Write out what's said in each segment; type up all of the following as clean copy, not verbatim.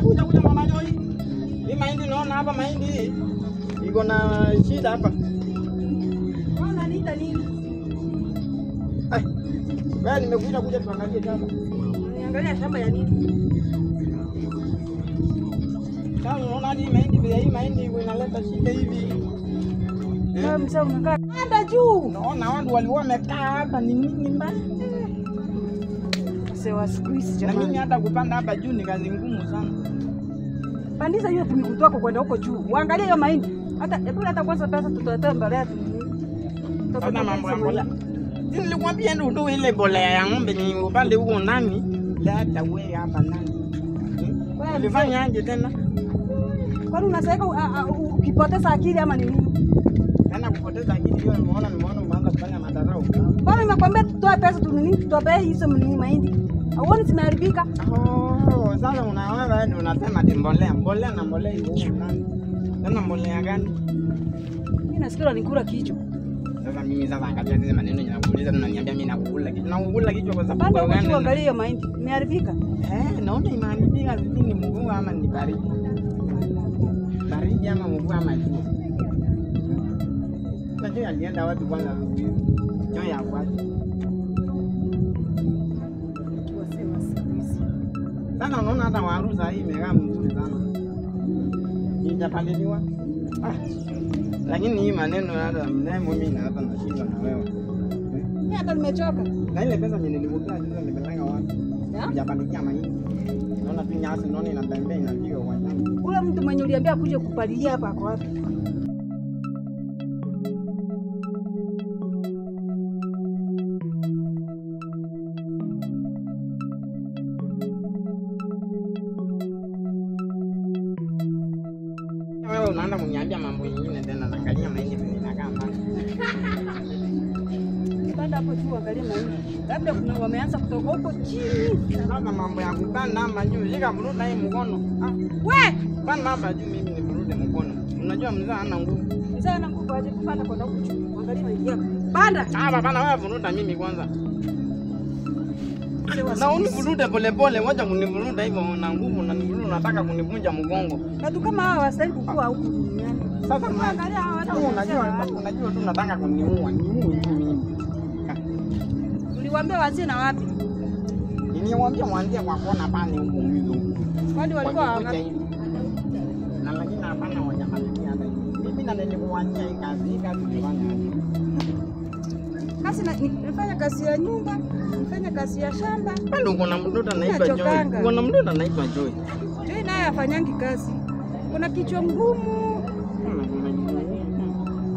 Kuja mama Joy. Hii mahindi naona hapa mahindi iko na shida hapa. Unaniita nini? Wewe nimekuita kuja tuangalie shamba. Niangalia shamba ya nini? Sasa unaona hii mahindi inaleta shida hivi. Wewe msao unakaa panda juu. Naona watu walikuwa wamekaa hapa ni nini mbaya? Sewa squeeze Na jamani. mimi hata kupanda hapa juu ni kazi ngumu sana. Pandisa hiyo tumikutoa kwenda huko juu. Uangalie hiyo mahindi. Hata kwanza pesa tutatoa mbolea tu. Sasa mambo ya mbolea. Nilikwambia ndio ile mbolea ya ng'ombe ni upande huko ndani. Leta wewe hapa ndani. Ulifanya aje tena? Kwani unasema ukipoteza akili ama ni nini? Tena kupoteza akili hiyo nimeona umeanza kufanya madharau. Bwana nimekwambia tutoe pesa tu nini? Tutoe hizo mahindi. Hauoni zimeharibika? Sasa unaona ndio unasema mbolea na mbolea hiyo ndani. Tena mbolea gani? Mimi nasikia nikula kichwa. Sasa mimi angalia hizo maneno ninakuuliza unaniambia mimi nakukula kichwa. Nakukula kichwa kwa sababu gani? Bado angalia hiyo mahindi. Imeharibika? Naona imeharibika ni mvua ama ni baridi. Baridi ama mvua ama jua. Najua alienda wapi kwanza? Njoo ya wapi? Sasa unaona hata waruza hii imekaa mzuri sana. Itapaliliwa. Lakini hii maneno hata mimi na hata nashinda na wewe. Mimi hata nimechoka. Na ile pesa mimi nilikupea sasa nimepeleka wapi? Sijapalilia mahindi. Naona tu nyasi naona inatembea inapiga kwa shamba. Ule mtu mwenye uliambia kuja kupalilia hapa ako wapi? Wewe unaanza kuniambia mambo mengine tena naangalia mahindi vile inakaa mbaya. Panda hapo tu angalia mahindi. Labda kuna wameanza kutoka huko chini. Sasa mambo ya kupanda hapa juu, shika buruda hii mkono. We, panda hapa juu mimi ni burude mkono. Unajua mzee hana nguvu. Mzee hana nguvu aje kupanda kwenda huko juu. Angalia mahindi yako. Panda. Bana wewe buruda mimi kwanza. Na univurude polepole, wacha kunivuruda hivyo na nguvu na nivurude unataka kunivunja mgongo. Watu kama hawa wastahili kukua huku duniani. Sasa angalia hawa watu unajua tu nataka kuniua, niue mimi. Uliwaambia waanzie na wapi? Niliwaambia waanzie kwa kona pale huko mwizo. Kwani walikuwa wangapi? Na lakini hapana wajamalikia hata hivi. Mimi na nilikuambia hii kazi nifanya. Kasi nifanya kazi ya nyumba, nifanya kazi ya shamba. Bado kuna mtoto anaitwa Joy. Kuna mtoto anaitwa Joy. Joy naye afanyangi kazi. Kuna kichwa ngumu.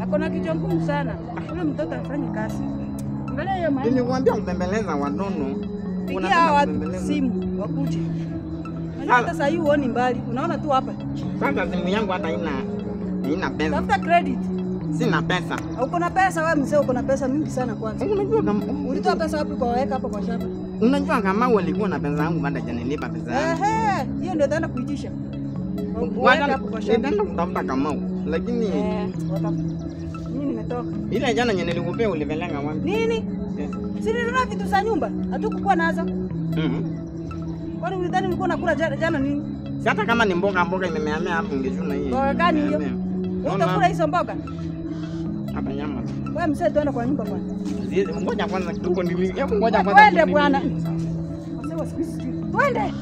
Akona kichwa ngumu sana. Ule mtoto afanye kazi. Angalia hiyo mahindi. Nilikwambia utembeleza watoto. Pigia hawa simu wakuje. Hata sasa hivi uone mbali. Unaona tu hapa. Sasa simu yangu hata haina pesa. Tafuta credit. Sina pesa. Uko na pesa wewe mzee, uko na pesa mingi sana kwanza. Unajua kama ulitoa pesa wapi kwa weka hapa kwa shamba? Unajua kama walikuwa na pesa yangu baada hajanilipa pesa yangu. Hiyo ndio tena kuitisha. Waka hapo kwa shamba. Ndio kutafuta Kamau. Lakini mimi nimetoka. Ile jana yenye nilikupea ulipeleka wapi? Nini? Si nilikuwa vitu za nyumba. Hatukukuwa nazo. Kwani ulidhani ulikuwa unakula jana nini? Si hata kama ni mboga imemeamea hapo ungechuna hii. Mboga gani hiyo? Utakula hizo mboga? Hapa nyama. Wewe mzee tuende kwa nyumba bwana. Ngoja kwanza kidogo hebu ngoja kwanza. Twende bwana. Wasema siku hizi. Twende.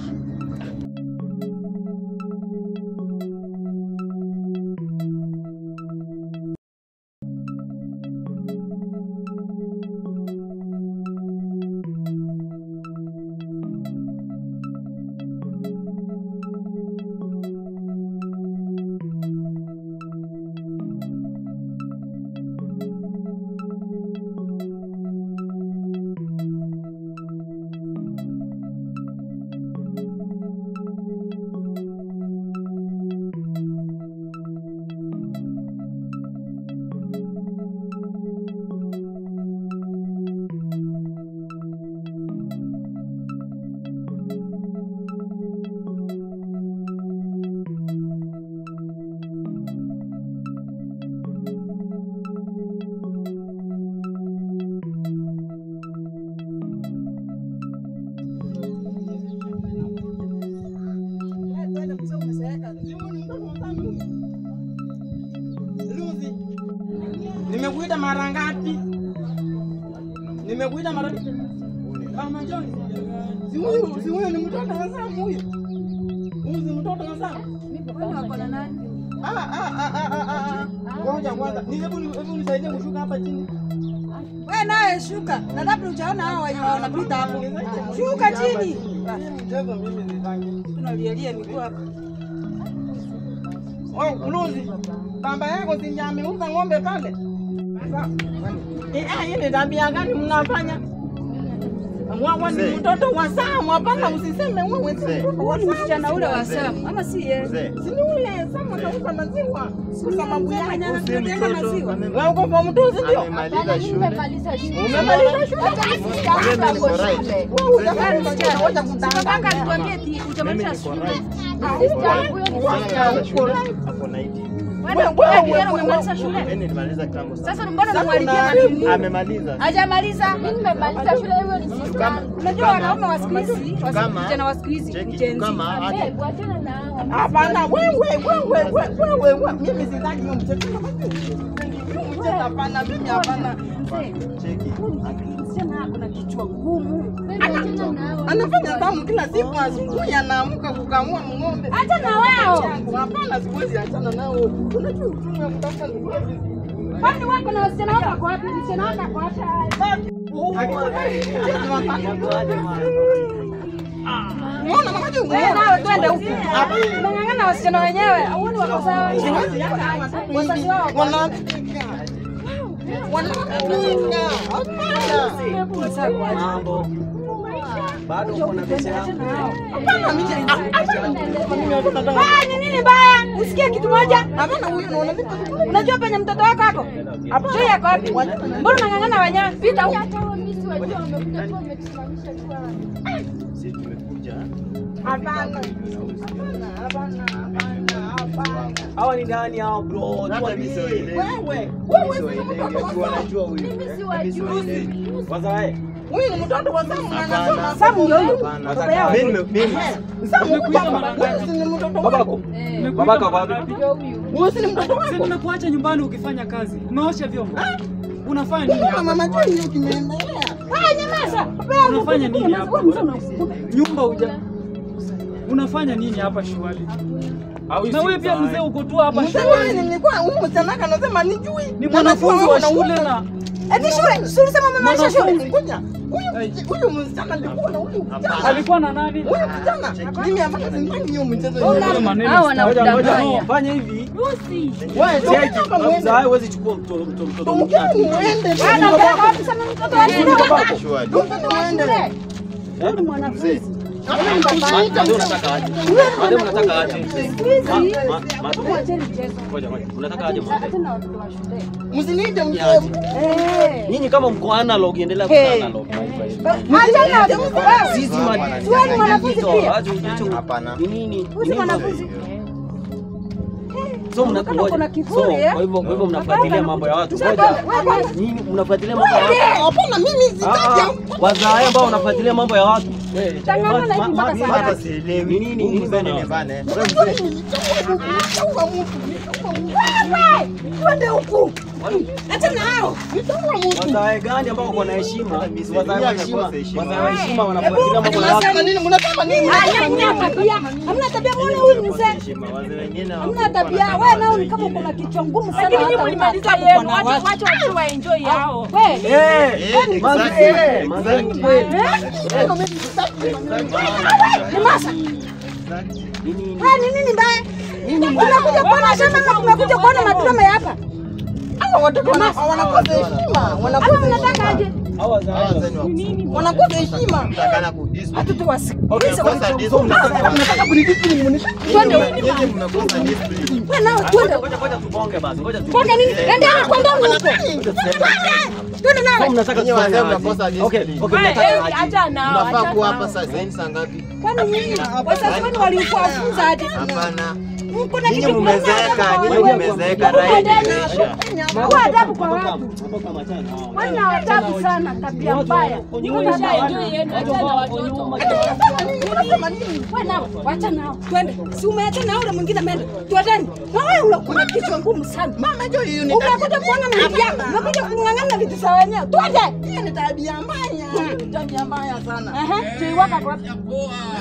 mara ngapi? Nimekuita mara ngapi? Mama John. Si huyu ni mtoto wa Samu huyu. Huyu ni mtoto wa Samu. Wewe wako na nani? Ngoja kwanza. Hebu nisaidie kushuka hapa chini. Wewe naye shuka. Na labda ujaona hao wanapita hapo. Shuka chini. Mchezo mimi nitangi. Tunalielia miguu hapa. Wewe Unuzi. Baba yako si ameuza ng'ombe pale? Hii ni tabia gani mnafanya? Mwa ni mtoto wa Samu, hapana usiseme wewe si mtoto wa Samu. Msichana ule wa Samu ama si yeye? Si ule Samu anauza maziwa. Kwa sababu yake anatenga maziwa. Wewe uko kwa mtu ndio? Amemaliza shule. Umemaliza shule. Wewe unafanya msichana wacha kudanganya. Kaka nikwambie eti utamaliza shule. Hapo naiti. Wewe umemaliza shule. Mimi nilimaliza kitambo sana. Sasa mbona unamwharibia nini? Amemaliza. Hajamaliza. Mimi nimemaliza shule hiyo ni sisi. Unajua wanaume wa siku hizi, vijana wa siku hizi, Kama wachana na hao. Hapana wewe mimi sitaki hiyo mchezo. Mchezo hapana mimi hapana. cheki. Msichana kuna kichwa ngumu. Anafanya Samu kila siku asubuhi anaamka kukamua ng'ombe. Acha na wao. Hapana siwezi achana nao. Unajua uchumi wa kutafuta ni wapi? Kwani wako na wasichana wako kwa wapi? Msichana wako kwa wapi? Unaona mama yangu? Wewe nawe twende huko. Unang'ang'ana wasichana wenyewe. Hauoni wako sawa? Wazazi wao. Mambo. Bado kuna pesa yangu. Ni nini baya? Usikie kitu moja. Hapana huyu unaona vipi? Unajua penye mtoto wako hapo? Hapo yako wapi? Mbona unang'ang'ana wenyewe? Pita huko. Sisi tumekuja. Hapana. Hawa ni nani hao bro? Hata mimi siwaelewi. Wanajua huyu. Kwanza wewe. Huyu ni mtoto wa Samu Hapana. Samu ndio huyo. Baba yao. Mimi. Samu huyu ni mtoto wako. Babako kwa wapi? Huyu si mtoto wako. Sasa nimekuacha nyumbani ukifanya kazi. Umeosha vyombo. Unafanya nini hapa? Mama Joni ukimeendelea. Nyamaza. Unafanya nini hapa? Nyumba uja. Unafanya nini hapa shwali? Na wewe pia mzee uko tu hapa Mzee shwali. nilikuwa huyu msichana anasema nijui. Ni mwanafunzi wa shule na Eti shule, si ulisema umemaliza shule? Ngoja. Huyu msichana alikuwa na huyu msichana. alikuwa na nani? Huyu msichana. Mimi hapa simpangi hiyo mchezo. Maneno. Fanya hivi. Wewe Cheki. Mzee huwezi chukua mtoto. tumkeni muende. Bwana unataka wapi sana mtoto wako? Shwari. Mtoto muende. Ni mwanafunzi. Ndio unataka aje? Ndio unataka aje? Mwacheni mchezo. Ngoja. Unataka aje mzee? Hata na watoto wa shule. Msiniite mchezo. Nyinyi kama mko analog endelea kuwa analog. Achana na mtoto. Sisi Wewe ni mwanafunzi pia. Hapana. Ni nini? Wewe mwanafunzi. So mnakuwa Kuna kivuli, eh? kwa hivyo mnafuatilia mambo ya watu. Ngoja. Nyinyi mnafuatilia mambo ya watu. Hapana mimi sitaki. Wazee ambao wanafuatilia mambo ya watu. Tangana na hivi mpaka Mimi saa hata ngapi? sielewi. Nini mbele nivane? Wewe mzee. Twende huku. Acha na hao. Wazee gani ambao wako na heshima? Wazee wa heshima. Heshima. Wazee wa heshima wanafuatilia mambo ya watu. Mnasema nini? Mnasema nini? Hamna tabia. Hamna tabia mbona huyu mzee? Heshima. Wazee wengine Hamna tabia. Wewe nao ni kama kuna kichwa ngumu sana hata ulimaliza yenu. Wacha watu wa enjoy hao. Wewe. Mazee kweli. Ni masa. Ni nini mbaya? Unakuja kuona shamba kama umekuja kuona madrama ya hapa. Hawa watoto wanakosa heshima. Ama mnataka aje? Hawa wazee. Wanakosa heshima. mtakana kudisco. Hatutu wasikilize Mnakosa discipline. Mnataka kunidiscipline. twende. Nyinyi mnakosa discipline. Wewe nao twende. Ngoja tubonge basi. Ngoja tu. Kwenda nini? Endea kwenda huko. Twende nawe. Mnataka Nyinyi wazee mnakosa Okay, discipline. okay, mnataka aje? Acha nao. Mnafaa kuwa hapa sasa hivi saa ngapi? Kwani nyinyi wazazi wenu walikuwafunza aje? Hapana. Mko na Nyinyi kitu mmezeeka, nyinyi mmezeeka right. Kwa adabu kwa watu. Wana adabu sana, tabia mbaya. Wacha nao. Twende. Si umeacha nao na mwingine ameenda. Twendeni. Wewe unakula kichwa ngumu sana. Mama jo hiyo ni Unakuja kuona mimi yako. Unakuja kungangana vitu za wenyewe. Twende. hiyo ni tabia mbaya. Tabia mbaya sana. Chui waka kwa.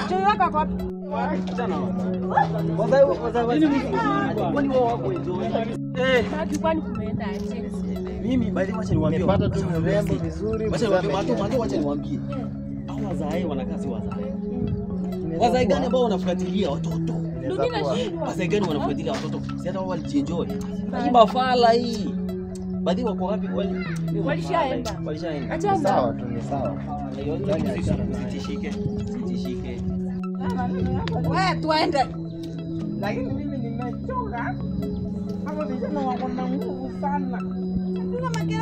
Chui waka kwa. Mimi bali wacha niwaambie. Nimepata tu mrembo vizuri. Wacha niwaambie. Hao wazae wanakaa si wazae. Wazae gani ambao wanafuatilia watoto? Wazae gani wanafuatilia watoto? Si hata wao walijienjoy. Hii bafala hii. Baadhi wako wapi walishaenda. Ni sawa tu, ni sawa. Sitishike. Wewe twende. Lakini mimi nimechoka. Hapo vijana wako na nguvu sana. Kuna makelele.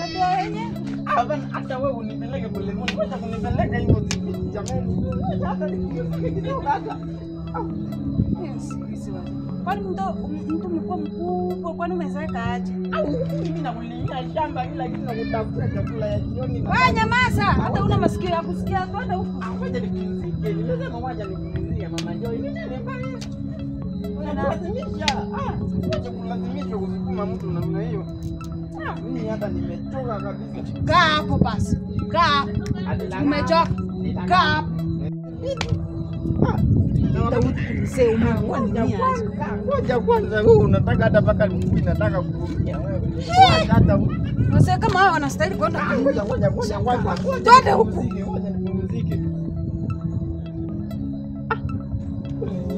Ndio yenyewe. Hata wewe unipeleke kule mbona unataka kunipeleka hivyo jamani? Hata nikifika kidogo hata. Kwani mtu mkubwa mkubwa kwani umezeeka aje? Mimi nakulia shamba ila kitu nakutafuta chakula ya jioni. Wewe nyamaza, hata una masikio ya kusikia kwenda huko. Ngoja nipumzike. Nimesema ngoja nipumzike mama Joy. Mimi nimefanya. Unalazimisha. Acha kulazimisha kusukuma mtu namna hiyo. Mimi hata nimechoka kabisa. Kaa hapo basi. Kaa. Umechoka. Kaa. Mzee umekuwa nini? Ngoja kwanza wewe unataka hata mpaka mimi nataka kurudia wewe. Hata Mzee kama hao wanastahili kwenda kurudia. ngoja kwanza. Twende huko. Ngoja nipumzike.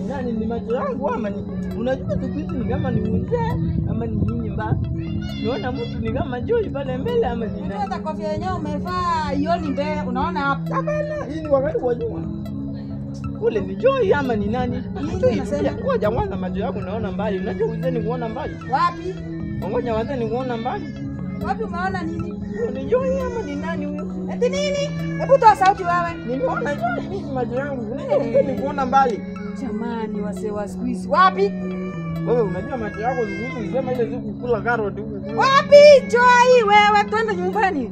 Nani ni macho yangu ama ni unajua siku hizi ni kama ni mzee ama ni nini mbaya? Naona mtu ni kama Joy pale mbele ama ni nani? Hata kofia yenyewe umevaa ioni mbele unaona hapa. Hapana, hii ni wakati wa jua. Ule ni Joy ama ni nani? Ngoja kwanza macho yako naona mbali. Unajua uzeni kuona mbali? Wapi? Ngoja wazeni kuona mbali. Wapi umeona nini? Ni Joy ama ni nani huyo? Eti nini? Hebu toa sauti wewe. Nimeona Joy mimi macho yangu. Unajua kuona mbali. Jamani wazee wa siku hizi. Wapi? Wewe unajua macho yako siku hizi sema ile siku kula karoti huko. Wapi Joy wewe twende nyumbani.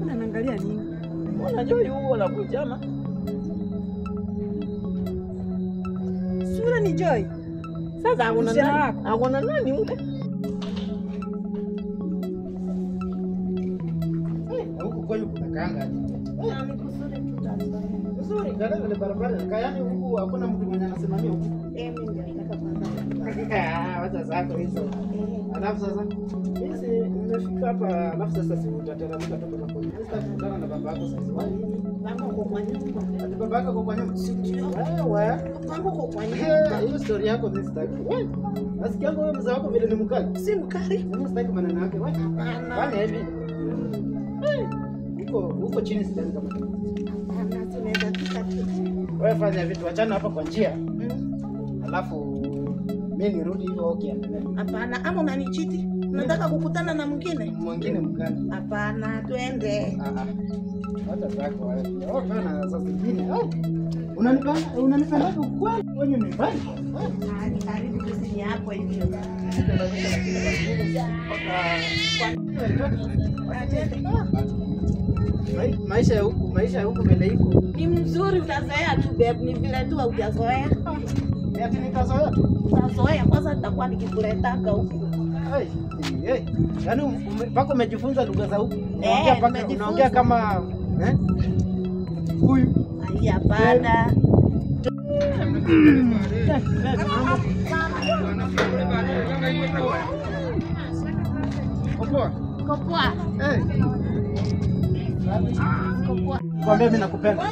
Unaangalia nini? Mbona Joy huo la kuchama? Sura ni Joy. Sasa hakuna Msichana nani? wako. Hakuna nani ule? Huko kweli kuna kanga. Nzuri, dada ile barabara kayani huku hakuna mtu mwenye anasimamia huku. Mimi ndio nataka kwanza. Wacha zako hizo. Alafu sasa hizi nimefika hapa alafu sasa si utateremka toka hapo. Sasa tukutana na baba yako sasa. Mama uko kwa nyumba. Ati baba yako kwa nyumba. Sio. Wewe. Mama uko kwa nyumba. Hiyo story yako mimi sitaki. Wewe. Nasikia wewe mzee wako vile ni mkali. Si mkali. Mimi sitaki maneno yake. Wewe. Fanya hivi. Huko chini sitaki kama. Hapana, tunaweza tukati. Wewe fanya vitu achana hapa kwa njia. Alafu mimi nirudi hivyo ukiendelea. Hapana, ama unanichiti? Unataka kukutana na mwingine? Mwingine mgani? Hapana, twende. Hata zako wewe. Wewe kana sasa zingine. Unanipenda kweli kwenye nyumbani? Karibu kusini hapo hivyo. Maisha huku vile iko. Ni mzuri utazoea tu babe, ni vile tu hujazoea. Ati nitazoea tu. Utazoea kwanza nitakuwa nikikuletaka huku. Yaani mpaka umejifunza lugha za huku. Unaongea kama huyu. Hapana. Kopoa. Kopoa. Kopoa. Kwambia mimi nakupenda.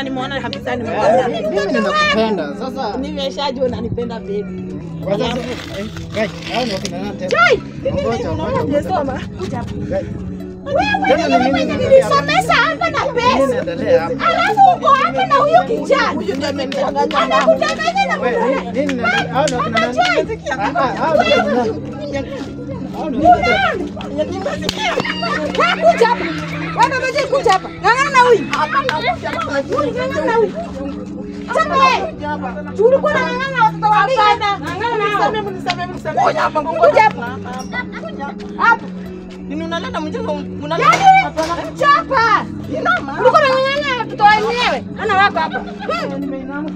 Nimeona kabisa nimeona. Mimi ninakupenda. Sasa Nimeshajua unanipenda baby. Hao ni wakina nani tena? Joy! Ngoja. Unasoma? Kuja hapa. Wewe nilisomesha hapa na pesa. Ninaendelea hapa. Alafu uko hapa na huyo kijana. Huyo ndiye amemdanganya. Anakudanganya na mwanamke. Nini hao ni wakina nani? Hao ni wakina nani? Kuja hapa. Wewe mmoja kuja hapa. Ng'ang'ana na huyu. Ng'ang'ana na huyu. Chapa. Tulikuwa na ng'ang'ana watoto wawili. Ng'ang'ana nao. Mnisamee. Ngoja hapa. Kuja hapa. Hapa. Nini unaleta mchezo unaleta? Hapana. Chapa. Inama. Ulikuwa na ng'ang'ana watoto wenyewe. Ana wako hapa.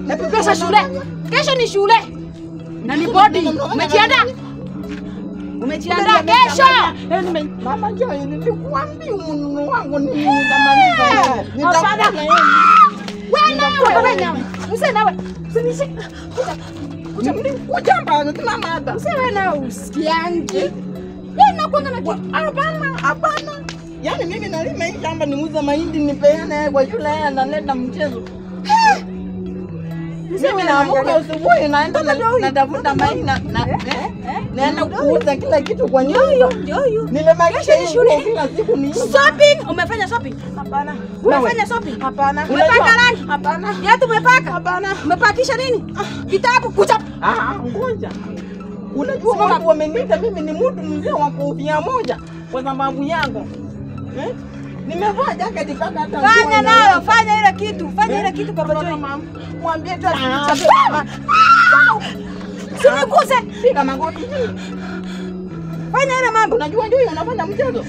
Na pesa shule. Kesho ni shule. Na ni bodi. Umejiandaa? Umejiandaa kesho? Mama Joy, nilikwambia ununu wangu nitamaliza. Nitafanya yeye. Wewe Mzee nawe. Usinishike. Kuja hapa mama hapa. Mzee na usikiangi. Wewe nakuanga na Hapana. Yaani mimi nalima hii shamba niuza mahindi nipeane kwa yule analeta mchezo. Mimi naamka asubuhi naenda natafuta mahindi naenda kuuza kila kitu kwa nyumba. Nimebakisha hii shule kila siku ni shopping. Umefanya shopping? Hapana. Umefanya shopping? Hapana. Umepaka rangi? Hapana. Viatu umepaka? Hapana. Umepakisha nini? Vitabu kucha. Ngoja. Unajua watu wameniita mimi ni mtu mzee wa kofia moja kwa sababu yako. Nimevaa jacket mpaka hata fanya nayo, fanya ile kitu. Fanya ile kitu Baba Joy. Mwambie tu usiniguse. Piga magoti. Fanya ile mambo. Unajua Joy unafanya mchezo.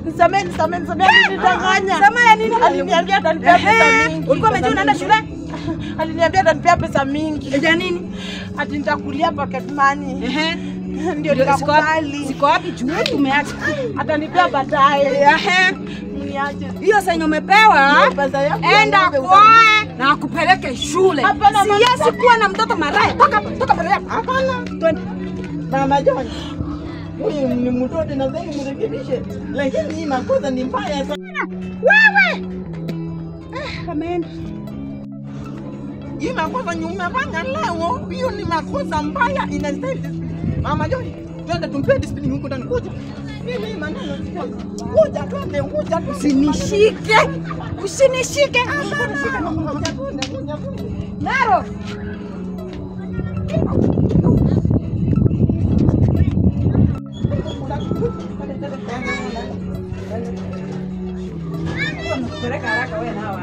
Nisamee nitanganya. Sema ya nini? Aliniambia atanipea pesa mingi. Ulikuwa umejua unaenda shule? Aliniambia atanipea pesa mingi. Ya nini? Ati nitakulia pocket money. Ndio nikakubali. Siko wapi juu tumeacha. Atanipea baadaye. Niache. Hiyo senye umepewa, enda kwae na akupeleke shule. Siwezi kuwa na mtoto maraya. Toka mbele yako. Hapana. Twende. Mama Joy. Huyu ni mtoto na zeni mrekebishe. Lakini hii makosa ni mbaya sana. Wewe. Ameenda. Hii makosa umefanya leo, hiyo ni makosa mbaya inastahili. Mama Joy, twende tumpe discipline huko ndani kuja. Mimi maneno kuja twende kuja Usinishike. Usinishike. Naro. Unapeleka haraka wewe na hawa.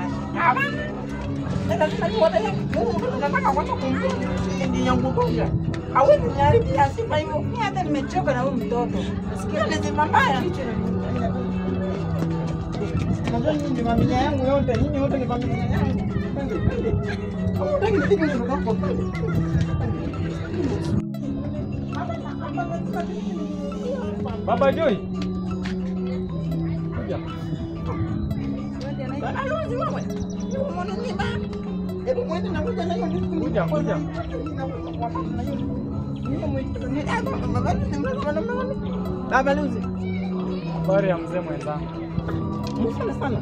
Hata nimechoka na huyu mtoto. Nasikia lazima mbaya. Unajua ni familia yangu yote, nyinyi wote ni familia yangu. Unataka nipige mtoto wako? Baba Joy. Aluzi wewe. Unaona nini baba? Hebu mwende na kuja na hiyo discipline. Kuja. Baba Luzi. Habari ya mzee mwenzangu. Msana sana.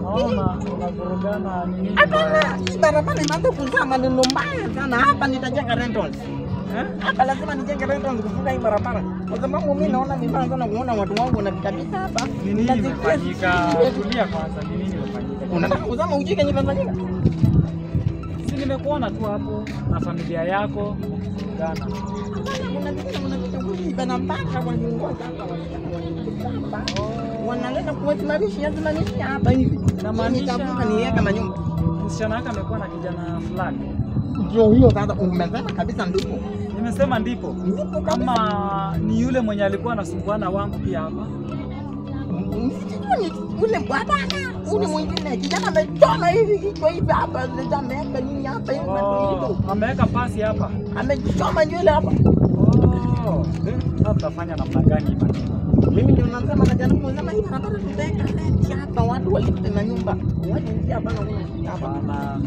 Naona unavurugana nini? Hapana, hii barabara imeanza kuzaa maneno mbaya sana. Hapa nitajenga rentals. Hapa lazima nijenge rentals kufunga hii barabara. Kwa sababu mimi naona vibaya sana kuona watu wangu wanapita hapa. Ni nini imefanyika? Tulia kwanza, ni nini imefanyika? Unataka kuzama ujike ni Tanzania? Si nimekuona tu hapo na familia yako mkivurugana. Banambaka waniongoza hapa wanaleta kuwasimamisha hapa hivi. Namaanisha niweka manyumba. Msichana wako amekuwa na kijana fulani. Ndio hiyo sasa umesema kabisa ndipo. Nimesema ndipo. Kama ni yule mwenye alikuwa anasumbuana wangu pia hapa. Ule bwana ule mwingine kijana amechoma hivi kichwa hivi hapa ameweka nini hapa hivi ameweka pasi hapa. Amechoma nywele hapa. Sasa tutafanya namna gani hivi? Mimi ndio nasema na jana kusema hivi barabara tutaweka rent hapa watu walipe na nyumba. Waje hapa na kuna hapa.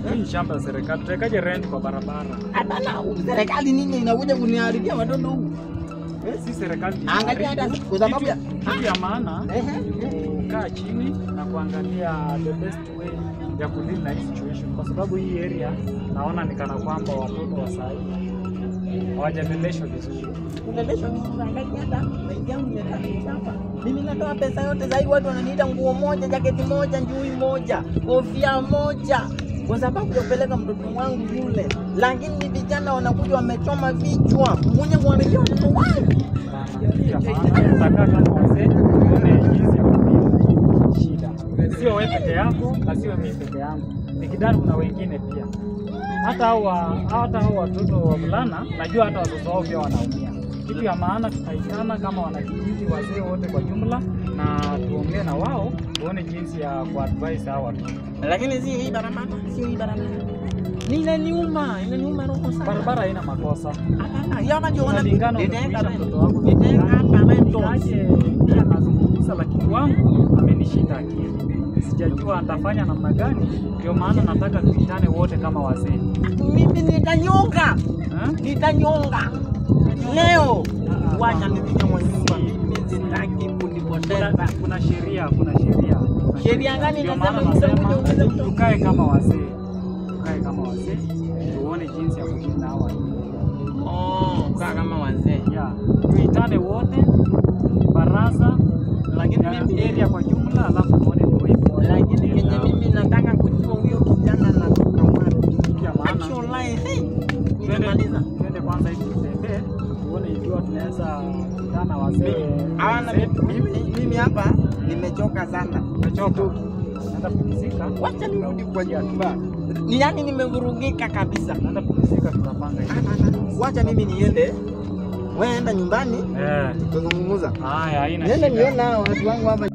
Na hii shamba ya serikali tutawekaje rent kwa barabara? Hapana, serikali nini inakuja kuniharibia watoto huku? Si serikali. Angalia hata kwa sababu kitu ya maana kukaa chini na kuangalia the best way ya kudeal na hii situation, kwa sababu hii area naona ni kana kwamba watoto wa sasa hawajaendeleshwa vizuri. Kuendeleshwa vizuri, angalia hata maisha yangu imekaa hapa. Mimi natoa pesa yote za hii, watu wananiita nguo moja, jaketi moja, njui moja, kofia moja, kwa sababu ya kupeleka mtoto wangu yule. Lakini vijana wanakuja wamechoma vichwa. Mwenye kuangalia watoto wangu. Utakaa kama wazee, uone jinsi ya kupita shida. Sio wewe peke yako, na sio mimi peke yangu. nikidhani kuna wengine pia. Hata hao watoto wa vulana najua hata watoto wao pia wanaumia. Kitu ya maana tutaitana kama wanakijiji, wazee wote kwa jumla, na tuongee na wao tuone jinsi ya kuadvise hao watu. Lakini si hii barabara, inaniuma roho sana. Barabara haina makosa. Hapana, hiyo wakati unaona Inalingana niteka na mtoto wako. parental. Pia nazungumza, lakini wangu amenishinda akili. Sijajua atafanya namna gani, ndio maana nataka tuitane wote kama wazee. Mimi nitanyonga. Nitanyonga. Leo wacha nifike mwenyewe. Mimi sitaki kunipoteza. Kuna sheria. Sheria gani Ndio inasema maana nasema mtu tukae kama wazee. Tuone jinsi ya kuishi na hawa. kukaa kama wazee. Yeah. Tuitane wote baraza, Lakini ya mimi area kwa jumla, alafu tuone ndio hivyo. lakini kenye mimi nataka kujua huyo kijana anatoka wapi. Ya maana Actually, nimemaliza. twende kwanza hivi tutembee, tuone ikiwa tunaweza kutana wazee. Hawana mimi hapa nimechoka sana. Umechoka? Naenda kupumzika. Wacha nirudi kwa nyumba. Ni yani nimevurugika kabisa. Naenda kupumzika, tutapanga hivi. Wacha mimi niende. Wewe enda nyumbani. Eh. Tuzungumza. Haya, haina Niende shida. nione hao watu wangu hapa.